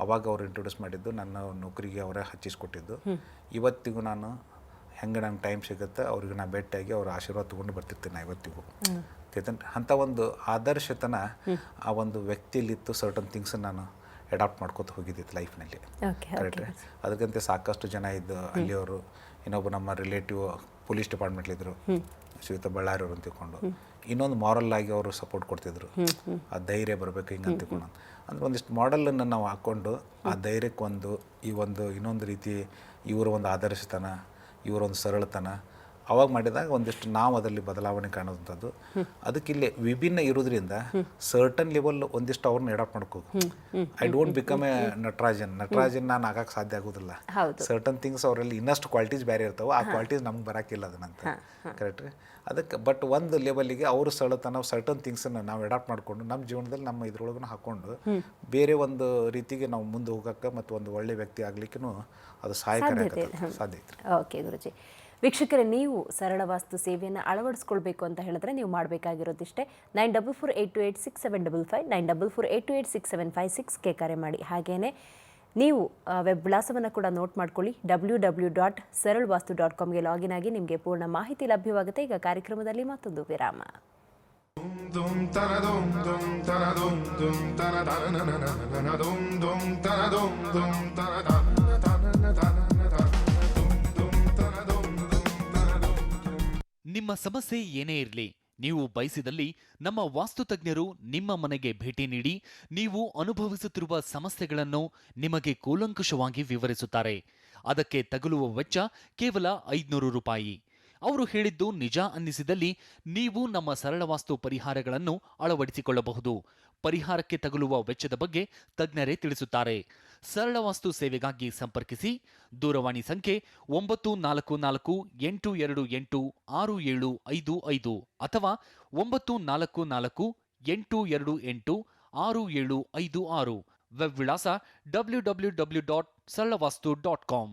C: ಅವಾಗ ಅವ್ರು ಇಂಟ್ರೊಡ್ಯೂಸ್ ಮಾಡಿದ್ದು, ನನ್ನ ನೌಕರಿಗೆ ಅವರೇ ಹಚ್ಚಿಸ್ಕೊಟ್ಟಿದ್ದು. ಇವತ್ತಿಗೂ ನಾನು ಹೆಂಗೆ ನಂಗೆ ಟೈಮ್ ಸಿಗುತ್ತೆ ಅವ್ರಿಗೆ ನಾನು ಭೇಟಿಯಾಗಿ ಅವ್ರ ಆಶೀರ್ವಾದ ತೊಗೊಂಡು ಬರ್ತಿರ್ತೀನಿ ನಾ ಇವತ್ತಿಗೂ. ಅಂಥ ಒಂದು ಆದರ್ಶತನ ಆ ಒಂದು ವ್ಯಕ್ತಿಯಲ್ಲಿತ್ತು. ಸರ್ಟನ್ ಥಿಂಗ್ಸ್ ನಾನು ಅಡಾಪ್ಟ್ ಮಾಡ್ಕೊತ ಹೋಗಿದ್ದಿತ್ತು ಲೈಫ್ನಲ್ಲಿ. ಕರೆಕ್ಟ್. ಅದಕ್ಕಂತೆ ಸಾಕಷ್ಟು ಜನ ಇದ್ದು ಅಲ್ಲಿಯವರು. ಇನ್ನೊಬ್ಬ ನಮ್ಮ ರಿಲೇಟಿವ್ ಪೊಲೀಸ್ ಡಿಪಾರ್ಟ್ಮೆಂಟ್ಲಿದ್ದರು, ಶ್ರೀಯುತ ಬಳ್ಳಾರಿ ಅವರು ಅಂತ ತಿಳ್ಕೊಂಡು. ಇನ್ನೊಂದು ಮಾರಲ್ ಆಗಿ ಅವರು ಸಪೋರ್ಟ್ ಕೊಡ್ತಿದ್ರು. ಆ ಧೈರ್ಯ ಬರಬೇಕು ಹಿಂಗೆ ಅಂತ ತಿಳ್ಕೊಂಡು. ಅಂದ್ರೆ ಒಂದಿಷ್ಟು ಮಾಡೆಲನ್ನು ನಾವು ಹಾಕ್ಕೊಂಡು ಆ ಧೈರ್ಯಕ್ಕೆ ಇನ್ನೊಂದು ರೀತಿ ಇವರ ಒಂದು ಆದರ್ಶತನ, ಇವರ ಒಂದು ಸರಳತನ ಅವಾಗ ಮಾಡಿದಾಗ ಒಂದಿಷ್ಟು ನಾವು ಅದರಲ್ಲಿ ಬದಲಾವಣೆ ಕಾಣುವಂಥದ್ದು. ಅದಕ್ಕಿಲ್ಲಿ ವಿಭಿನ್ನ ಇರೋದ್ರಿಂದ ಸರ್ಟನ್ ಲೆವೆಲ್ ಒಂದಿಷ್ಟು ಅವ್ರನ್ನ ಎಡಾಪ್ಟ್ ಮಾಡ್ಕೋಬೇಕು. I don't become A Natarajan ನಾನು ಆಗಕ್ಕೆ ಸಾಧ್ಯ ಆಗೋದಿಲ್ಲ. ಸರ್ಟನ್ ಥಿಂಗ್ಸ್ ಅವರಲ್ಲಿ ಇನ್ನಷ್ಟು ಕ್ವಾಲಿಟೀಸ್ ಬೇರೆ ಇರ್ತಾವೆ, ಆ ಕ್ವಾಲಿಟೀಸ್ ನಮ್ಗೆ ಬರೋಕ್ಕಿಲ್ಲ ಅದನ್ನಂತ. ಕರೆಕ್ಟ್ ರೀ. ಅದಕ್ಕೆ ಬಟ್ ಒಂದು ಲೆವೆಲಿಗೆ ಅವ್ರ ಸರಳತನ ಸರ್ಟನ್ ಥಿಂಗ್ಸನ್ನು ನಾವು ಎಡಾಪ್ಟ್ ಮಾಡಿಕೊಂಡು ನಮ್ಮ ಜೀವನದಲ್ಲಿ ನಮ್ಮ ಇದ್ರೊಳಗೂ ಹಾಕ್ಕೊಂಡು ಬೇರೆ ಒಂದು ರೀತಿಗೆ ನಾವು ಮುಂದೆ ಹೋಗೋಕ್ಕೆ ಮತ್ತು ಒಂದು ಒಳ್ಳೆ ವ್ಯಕ್ತಿ ಆಗಲಿಕ್ಕೂ ಅದು ಸಹಾಯಕಾರಿ ಸಾಧ್ಯ ಐತೆ.
A: ಓಕೆ ಗುರುಜಿ. ವೀಕ್ಷಕರೇ, ನೀವು ಸರಳ ವಾಸ್ತು ಸೇವೆಯನ್ನು ಅಳವಡಿಸ್ಕೊಳ್ಬೇಕು ಅಂತ ಹೇಳಿದ್ರೆ ನೀವು ಮಾಡಬೇಕಾಗಿರೋದಿಷ್ಟೇ. 9448286755 9448286756ಗೆ ಕರೆ ಮಾಡಿ. ಹಾಗೆಯೇ ನೀವು ವೆಬ್ ವಿಳಾಸವನ್ನು ಕೂಡ ನೋಟ್ ಮಾಡ್ಕೊಳ್ಳಿ. www.saralvastu.comಗೆ ಲಾಗಿನ್ ಆಗಿ ನಿಮಗೆ ಪೂರ್ಣ ಮಾಹಿತಿ ಲಭ್ಯವಾಗುತ್ತೆ. ಈಗ ಕಾರ್ಯಕ್ರಮದಲ್ಲಿ ಮತ್ತೊಂದು ವಿರಾಮ.
G: ನಿಮ್ಮ ಸಮಸ್ಯೆ ಏನೇ ಇರಲಿ, ನೀವು ಬಯಸಿದಲ್ಲಿ ನಮ್ಮ ವಾಸ್ತುತಜ್ಞರು ನಿಮ್ಮ ಮನೆಗೆ ಭೇಟಿ ನೀಡಿ ನೀವು ಅನುಭವಿಸುತ್ತಿರುವ ಸಮಸ್ಯೆಗಳನ್ನು ನಿಮಗೆ ಕೂಲಂಕುಷವಾಗಿ ವಿವರಿಸುತ್ತಾರೆ. ಅದಕ್ಕೆ ತಗುಲುವ ವೆಚ್ಚ ಕೇವಲ 500 ರೂಪಾಯಿ. ಅವರು ಹೇಳಿದ್ದು ನಿಜ ಅನ್ನಿಸಿದಲ್ಲಿ ನೀವು ನಮ್ಮ ಸರಳ ವಾಸ್ತು ಪರಿಹಾರಗಳನ್ನು ಅಳವಡಿಸಿಕೊಳ್ಳಬಹುದು. ಪರಿಹಾರಕ್ಕೆ ತಗುಲುವ ವೆಚ್ಚದ ಬಗ್ಗೆ ತಜ್ಞರೇ ತಿಳಿಸುತ್ತಾರೆ. ಸರಳ ವಾಸ್ತು ಸೇವೆಗಾಗಿ ಸಂಪರ್ಕಿಸಿ. ದೂರವಾಣಿ ಸಂಖ್ಯೆ 9448286755 ಅಥವಾ 9448286756. ವೆಬ್ ವಿಳಾಸ www.saralvastu.com.